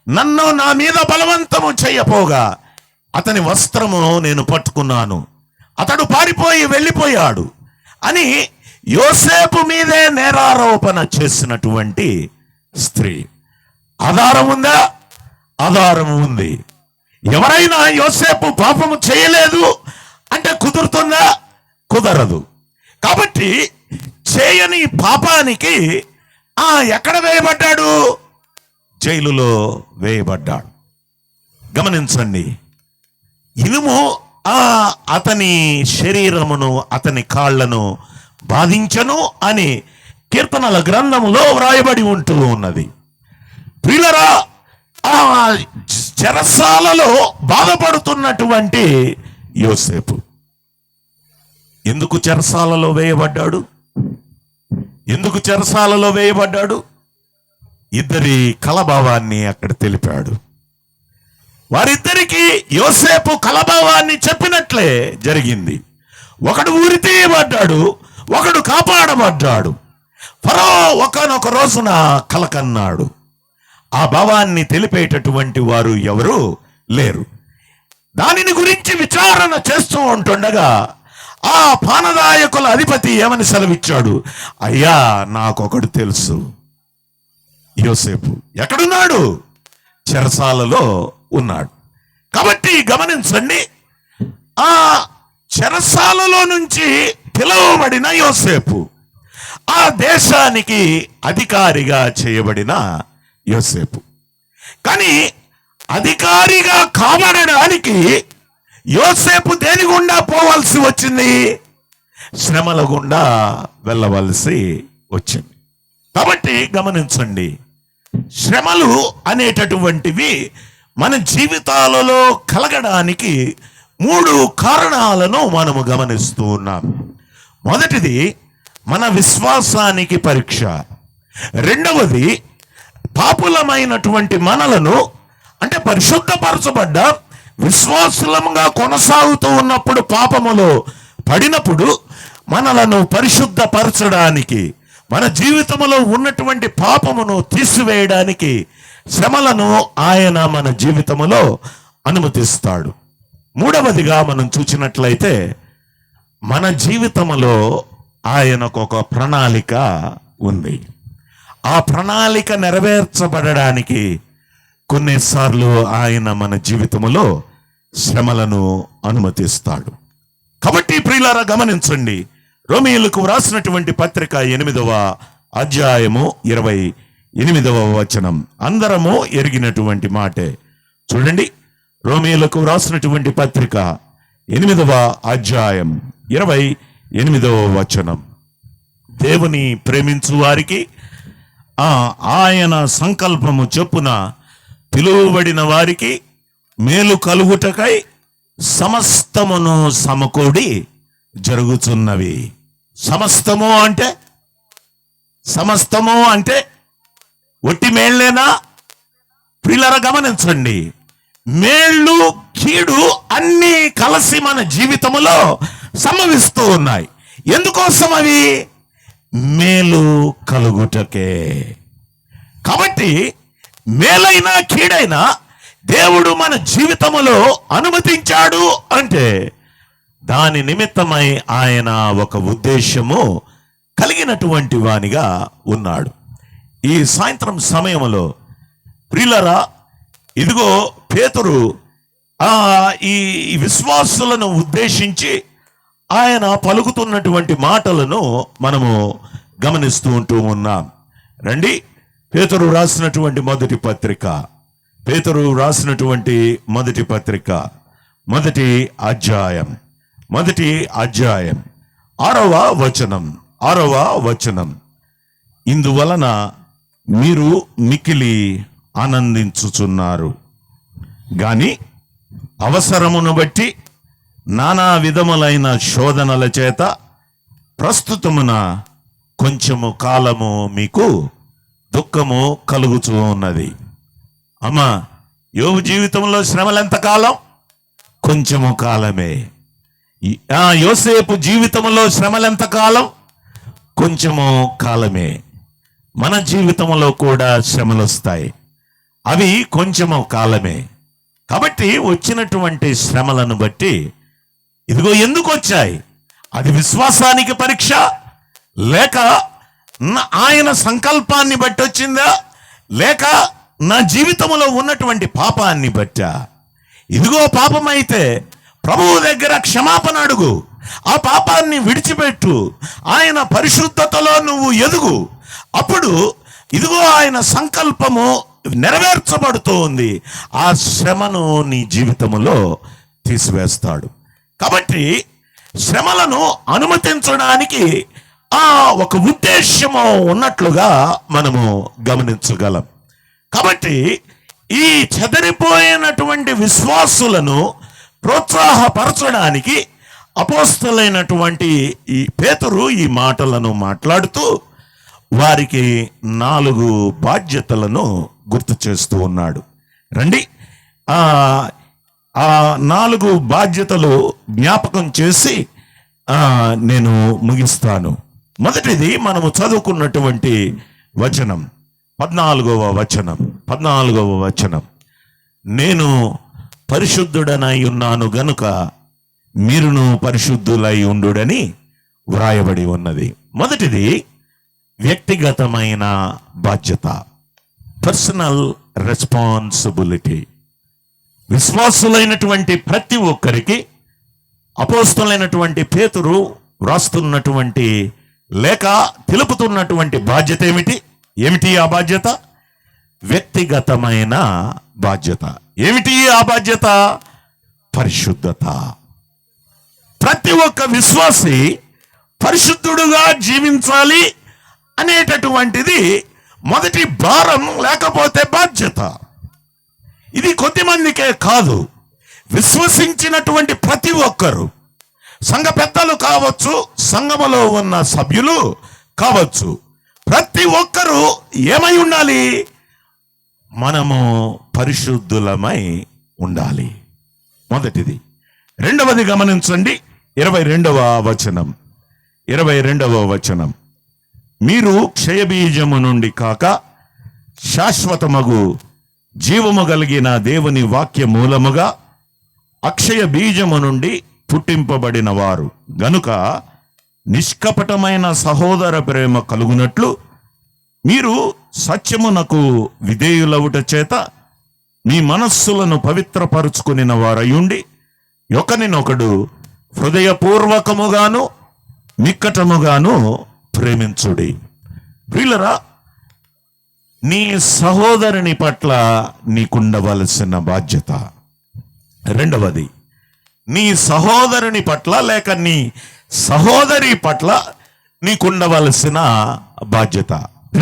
నన్ను నా మీద బలవంతము చేయపోగా అతని వస్త్రము నేను పట్టుకున్నాను, అతడు పారిపోయి వెళ్ళిపోయాడు అని యోసేపు మీదే నేరారోపణ చేసినటువంటి స్త్రీ. ఆధారం ఉందా? ఆధారం ఉంది. ఎవరైనా యోసేపు పాపము చేయలేదు అంటే కుదురుతుందా? కుదరదు. కాబట్టి చేయని పాపానికి ఎక్కడ వేయబడ్డాడు? జైలులో వేయబడ్డాడు. గమనించండి, ఇనుము అతని శరీరమును అతని కాళ్లను బాధించను అని కీర్తనల గ్రంథములో వ్రాయబడి ఉంటూ ఉన్నది. ప్రియులరా, చెరసాలలో బాధపడుతున్నటువంటి యోసేపు ఎందుకు చెరసాలలో వేయబడ్డాడు? ఎందుకు చెరసాలలో వేయబడ్డాడు? ఇద్దరి కలభావాన్ని అక్కడ తెలిపాడు. వారిద్దరికి యోసేపు కలభావాన్ని చెప్పినట్లే జరిగింది. ఒకడు ఉరి తీయబడ్డాడు, ఒకడు కాపాడబడ్డాడు. ఫరో ఒకానొక రోజున కలకన్నాడు. ఆ భావాన్ని తెలిపేటటువంటి వారు ఎవరు లేరు. దానిని గురించి విచారణ చేస్తూ ఉంటుండగా ఆ పానదాయకుల అధిపతి ఏమని సెలవిచ్చాడు? అయ్యా, నాకొకడు తెలుసు. యోసేపు ఎక్కడున్నాడు? చెరసాలలో ఉన్నాడు. కాబట్టి గమనించండి, ఆ చెరసాలలో నుంచి పిలువబడిన యోసేపు, ఆ దేశానికి అధికారిగా చేయబడిన యోసేపు. కానీ అధికారిగా కాబడడానికి యోసేపు దేని గుండా పోవాల్సి వచ్చింది? శ్రమల గుండా వెళ్ళవలసి వచ్చింది. కాబట్టి గమనించండి, శ్రమలు అనేటటువంటివి మన జీవితాలలో కలగడానికి 3 కారణాలను మనము గమనిస్తూ ఉన్నాం. మొదటిది మన విశ్వాసానికి పరీక్ష. రెండవది పాపులమైనటువంటి మనలను, అంటే పరిశుద్ధపరచబడ్డ విశ్వాసులంగా కొనసాగుతూ ఉన్నప్పుడు పాపములో పడినప్పుడు మనలను పరిశుద్ధపరచడానికి, మన జీవితంలో ఉన్నటువంటి పాపమును తీసివేయడానికి శ్రమలను ఆయన మన జీవితంలో అనుమతిస్తాడు. మూడవదిగా మనం చూసినట్లయితే మన జీవితంలో ఆయనకు ఒక ప్రణాళిక ఉంది. ఆ ప్రణాళిక నెరవేర్చబడడానికి కొన్నిసార్లు ఆయన మన జీవితంలో శ్రమలను అనుమతిస్తాడు. కాబట్టి ప్రియులారా గమనించండి, రోమీయులకు వ్రాసినటువంటి పత్రిక 8వ అధ్యాయము 28వ వచనం అందరము ఎరిగినటువంటి మాటే. చూడండి, రోమీయులకు వ్రాసినటువంటి పత్రిక 8వ అధ్యాయం 28వ వచనం. దేవుని ప్రేమించు వారికి ఆయన సంకల్పము చొప్పున పిలువబడిన వారికి మేలు కలుగుటకై సమస్తమును సమకూడి జరుగుతున్నవి. సమస్తము అంటే ఒట్టి మేళ్ళేనా? ప్రియులారా గమనించండి, మేళ్ళు కీడు అన్నీ కలిసి మన జీవితంలో సంభవిస్తూ ఉన్నాయి. ఎందుకోసం? అవి మేలు కలుగుటకే. కాబట్టి మేలైనా కీడైనా దేవుడు మన జీవితములో అనుమతించాడు అంటే దాని నిమిత్తమై ఆయన ఒక ఉద్దేశము కలిగినటువంటి వానిగా ఉన్నాడు. ఈ సాయంత్రం సమయంలో ప్రియులారా, ఇదిగో పేతురు ఈ విశ్వాసులను ఉద్దేశించి ఆయన పలుకుతున్నటువంటి మాటలను మనము గమనిస్తూ ఉంటూ ఉన్నాం. రండి, పేతురు రాసినటువంటి మొదటి పత్రిక, మొదటి అధ్యాయం 6వ వచనం. ఇందువలన మీరు మిక్కిలి ఆనందించుచున్నారు గాని అవసరమును బట్టి నానా విధములైన శోధనల చేత ప్రస్తుతమున కొంచెము కాలము మీకు దుఃఖము కలుగుతూ ఉన్నది. అమ్మా, యోబు జీవితంలో శ్రమలు ఎంతకాలం? కొంచెము కాలమే. యోసేపు జీవితంలో శ్రమలు ఎంతకాలం? కొంచెము కాలమే. మన జీవితంలో కూడా శ్రమలు వస్తాయి, అవి కొంచెము కాలమే. కాబట్టి వచ్చినటువంటి శ్రమలను బట్టి ఇదిగో ఎందుకు వచ్చాయి? అది విశ్వాసానికి పరీక్ష, లేక ఆయన సంకల్పాన్ని బట్టి వచ్చిందా, లేక నా జీవితంలో ఉన్నటువంటి పాపాన్ని బట్టా? ఇదిగో పాపమైతే ప్రభువు దగ్గర క్షమాపణ అడుగు, ఆ పాపాన్ని విడిచిపెట్టు, ఆయన పరిశుద్ధతలో నువ్వు ఎదుగు. అప్పుడు ఇదిగో ఆయన సంకల్పము నెరవేర్చబడుతూ ఉంది. ఆ శ్రమను నీ జీవితంలో తీసివేస్తాడు. కాబట్టి శ్రమలను అనుమతించడానికి ఒక ఉద్దేశము ఉన్నట్లుగా మనము గమనించగలం. కాబట్టి ఈ చెదరిపోయినటువంటి విశ్వాసులను ప్రోత్సాహపరచడానికి అపోస్తలులైనటువంటి ఈ పేతురు ఈ మాటలను మాట్లాడుతూ వారికి 4 బాధ్యతలను గుర్తు చేస్తూ ఉన్నాడు. రండి, ఆ 4 బాధ్యతలు జ్ఞాపకం చేసి నేను ముగిస్తాను. మొదటిది మనము చదువుకున్నటువంటి వచనం, 14వ వచనం. నేను పరిశుద్ధుడనై ఉన్నాను గనుక మీరును పరిశుద్ధులై ఉండుడని వ్రాయబడి ఉన్నది. మొదటిది వ్యక్తిగతమైన బాధ్యత, పర్సనల్ రెస్పాన్సిబిలిటీ. విశ్వాసులైనటువంటి ప్రతి ఒక్కరికి అపోస్తలులైనటువంటి పేతురు వ్రాస్తున్నటువంటి లేక తెలుపుతున్నటువంటి బాధ్యత ఏమిటి ఆ బాధ్యత? వ్యక్తిగతమైన బాధ్యత. ఏమిటి ఆ బాధ్యత? పరిశుద్ధత. ప్రతి ఒక్క విశ్వాసి పరిశుద్ధుడుగా జీవించాలి అనేటటువంటిది మొదటి భారం, లేకపోతే బాధ్యత. ఇది కొద్దిమందికే కాదు, విశ్వసించినటువంటి ప్రతి ఒక్కరు, సంఘ పెద్దలు కావచ్చు, సంఘములో ఉన్న సభ్యులు కావచ్చు, ప్రతి ఒక్కరూ ఏమై ఉండాలి? మనము పరిశుద్ధులమై ఉండాలి, మొదటిది. రెండవది గమనించండి, 22వ వచనం. 22వ వచనం, మీరు క్షయబీజము నుండి కాక శాశ్వతమగు జీవము కలిగిన దేవుని వాక్య మూలముగా అక్షయ బీజము నుండి పుట్టింపబడిన వారు గనుక నిష్కపటమైన సహోదర ప్రేమ కలుగునట్లు మీరు సత్యమునకు విధేయులవుట చేత మీ మనస్సులను పవిత్రపరుచుకునిన వారయుండి ఒకరినొకడు హృదయపూర్వకముగాను నిక్కటముగాను ప్రేమించుడి. ప్రియులరా, నీ సహోదరుని పట్ల నీకుండవలసిన బాధ్యత. రెండవది, నీ సహోదరుని పట్ల లేక నీ సహోదరి పట్ల నీకుండవలసిన బాధ్యత,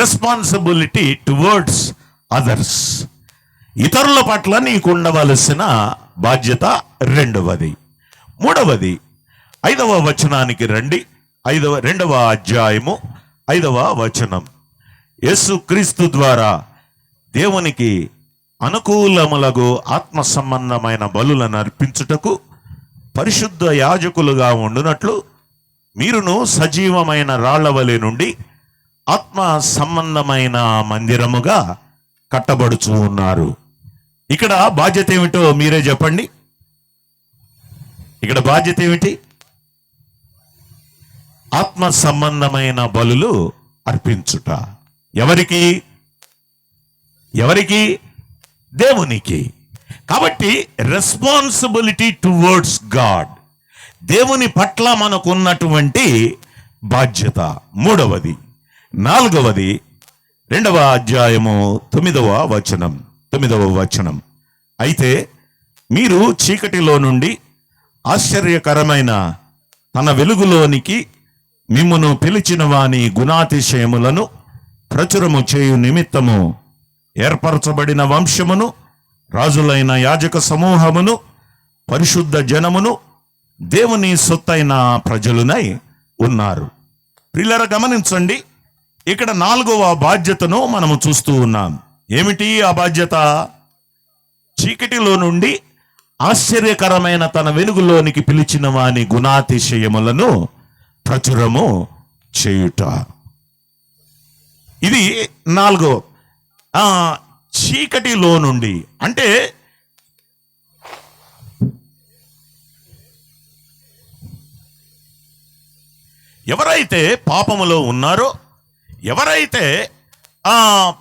రెస్పాన్సిబిలిటీ టువర్డ్స్ అదర్స్. ఇతరుల పట్ల నీకుండవలసిన బాధ్యత రెండవది. మూడవది, 5వ వచనానికి రండి. 2వ అధ్యాయము 5వ వచనం. యేసుక్రీస్తు ద్వారా దేవునికి అనుకూలములగు ఆత్మ సంబంధమైన బలులను అర్పించుటకు పరిశుద్ధ యాజకులుగా ఉండునట్లు మీరును సజీవమైన రాళ్లవలె నుండి ఆత్మ సంబంధమైన మందిరముగా కట్టబడుచు ఉన్నారు. ఇక్కడ బాధ్యత ఏమిటో మీరే చెప్పండి. ఇక్కడ బాధ్యత ఏమిటి? ఆత్మ సంబంధమైన బలులు అర్పించుట. ఎవరికి? ఎవరికి? దేవునికి. కాబట్టి రెస్పాన్సిబిలిటీ టువర్డ్స్ గాడ్, దేవుని పట్ల మనకున్నటువంటి బాధ్యత. మూడవది. నాలుగవది, 2వ అధ్యాయము 9వ వచనం. అయితే మీరు చీకటిలో నుండి ఆశ్చర్యకరమైన తన వెలుగులోనికి మిమ్మును పిలిచిన వాని గుణాతిశయములను ప్రచురము చేయు నిమిత్తము ఏర్పరచబడిన వంశమును, రాజులైన యాజక సమూహమును, పరిశుద్ధ జనమును, దేవుని సొత్తైన ప్రజలునై ఉన్నారు. ప్రియులారా, గమనించండి, ఇక్కడ 4వ బాధ్యతను మనము చూస్తూ ఉన్నాం. ఏమిటి ఆ బాధ్యత? చీకటిలో నుండి ఆశ్చర్యకరమైన తన వెలుగులోనికి పిలిచిన వాని గుణాతిశయములను ప్రచురము చేయుట. ఇది 4. చీకటిలో నుండి అంటే ఎవరైతే పాపములో ఉన్నారో, ఎవరైతే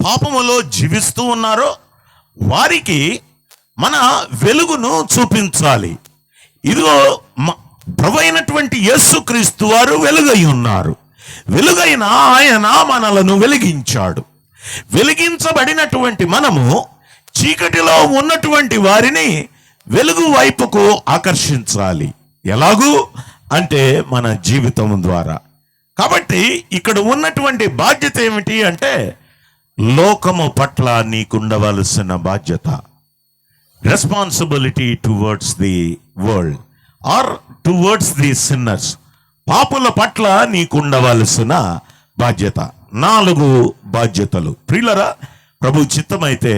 పాపములో జీవిస్తూ ఉన్నారో వారికి మన వెలుగును చూపించాలి. ఇదిగో ప్రభువైనటువంటి యేసుక్రీస్తు వారు వెలుగై ఉన్నారు. వెలుగైన ఆయన మనలను వెలిగించాడు. వెలిగించబడినటువంటి మనము చీకటిలో ఉన్నటువంటి వారిని వెలుగు వైపుకు ఆకర్షించాలి. ఎలాగూ అంటే మన జీవితం ద్వారా. కాబట్టి ఇక్కడ ఉన్నటువంటి బాధ్యత ఏమిటి అంటే లోకము పట్ల నీకుండవలసిన బాధ్యత, responsibility towards the world or towards the sinners. పాపుల పట్ల నీకుండవలసిన బాధ్యత. 4 బాధ్యతలు. ప్రియులరా, ప్రభు చిత్తమైతే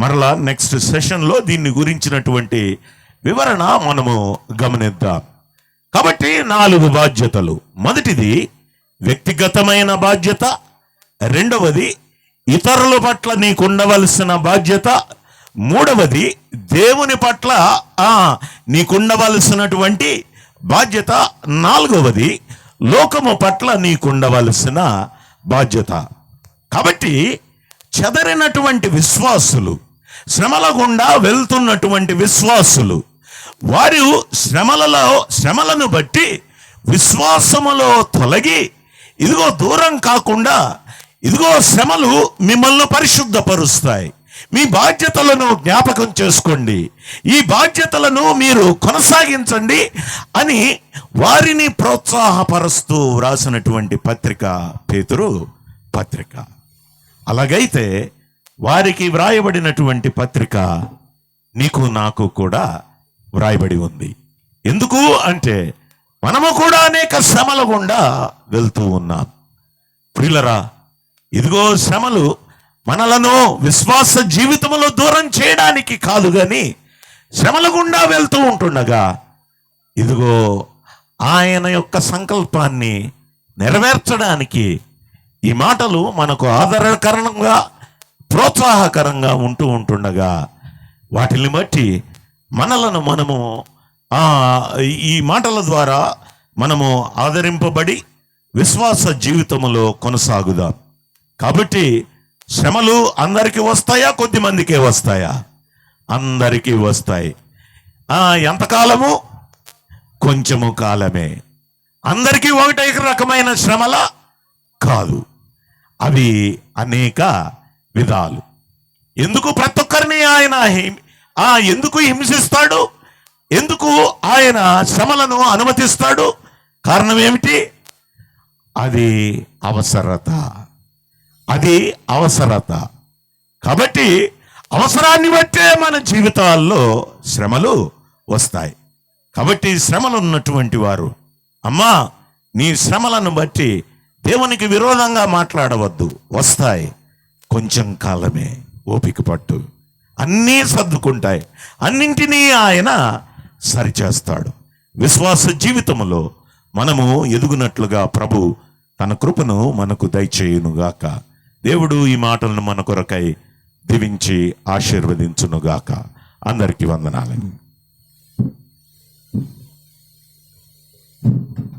మరలా నెక్స్ట్ సెషన్లో దీన్ని గురించినటువంటి వివరణ మనము గమనిద్దాం. కాబట్టి 4 బాధ్యతలు. మొదటిది వ్యక్తిగతమైన బాధ్యత, రెండవది ఇతరుల పట్ల నీకుండవలసిన బాధ్యత, మూడవది దేవుని పట్ల నీకుండవలసినటువంటి బాధ్యత, నాలుగవది లోకము పట్ల నీకుండవలసిన బాధ్యత. కాబట్టి చెదరినటువంటి విశ్వాసులు, శ్రమల గుండా వెళ్తున్నటువంటి విశ్వాసులు, వారు శ్రమలను బట్టి విశ్వాసములో తొలగి ఇదిగో దూరం కాకుండా, ఇదిగో శ్రమలు మిమ్మల్ని పరిశుద్ధపరుస్తాయి. మీ బాధ్యతలను జ్ఞాపకం చేసుకోండి. ఈ బాధ్యతలను మీరు కొనసాగించండి అని వారిని ప్రోత్సాహపరుస్తూ వ్రాసినటువంటి పత్రిక పేతురు పత్రిక. అలాగైతే వారికి వ్రాయబడినటువంటి పత్రిక నీకు నాకు కూడా వ్రాయబడి ఉంది. ఎందుకు అంటే మనము కూడా అనేక శ్రమల గుండా వెళ్తూ ఉన్నాం. ప్రియులరా, ఇదిగో శ్రమలు మనలను విశ్వాస జీవితంలో దూరం చేయడానికి కాదు, కానీ శ్రమల గుండా వెళ్తూ ఉంటుండగా ఇదిగో ఆయన యొక్క సంకల్పాన్ని నెరవేర్చడానికి ఈ మాటలు మనకు ఆదరణకరంగా ప్రోత్సాహకరంగా ఉంటుండగా వాటిని బట్టి మనము ఈ మాటల ద్వారా మనము ఆదరింపబడి విశ్వాస జీవితంలో కొనసాగుదాం. కాబట్టి శ్రమలు అందరికీ వస్తాయా? కొద్ది మందికే వస్తాయా? అందరికీ వస్తాయి. ఎంతకాలము? కొంచెము కాలమే. అందరికీ ఒకటే రకమైన శ్రమల కాదు, అవి అనేక విధాలు. ఎందుకు ప్రతి ఒక్కరిని ఆయన ఎందుకు హింసిస్తాడు? ఎందుకు ఆయన శ్రమలను అనుమతిస్తాడు? కారణం ఏమిటి? అది అవసరత. కాబట్టి అవసరాన్ని బట్టే మన జీవితాల్లో శ్రమలు వస్తాయి. కాబట్టి శ్రమలు ఉన్నటువంటి వారు, అమ్మా, నీ శ్రమలను బట్టి దేవునికి విరోధంగా మాట్లాడవద్దు. వస్తాయి, కొంచెం కాలమే, ఓపిక పట్టు, అన్నీ సర్దుకుంటాయి, అన్నింటినీ ఆయన సరిచేస్తాడు. విశ్వాస జీవితంలో మనము ఎదుగునట్లుగా ప్రభు తన కృపను మనకు దయచేయునుగాక. దేవుడు ఈ మాటలను మన కొరకై దీవించి ఆశీర్వదించునుగాక. అందరికీ వందనాలు.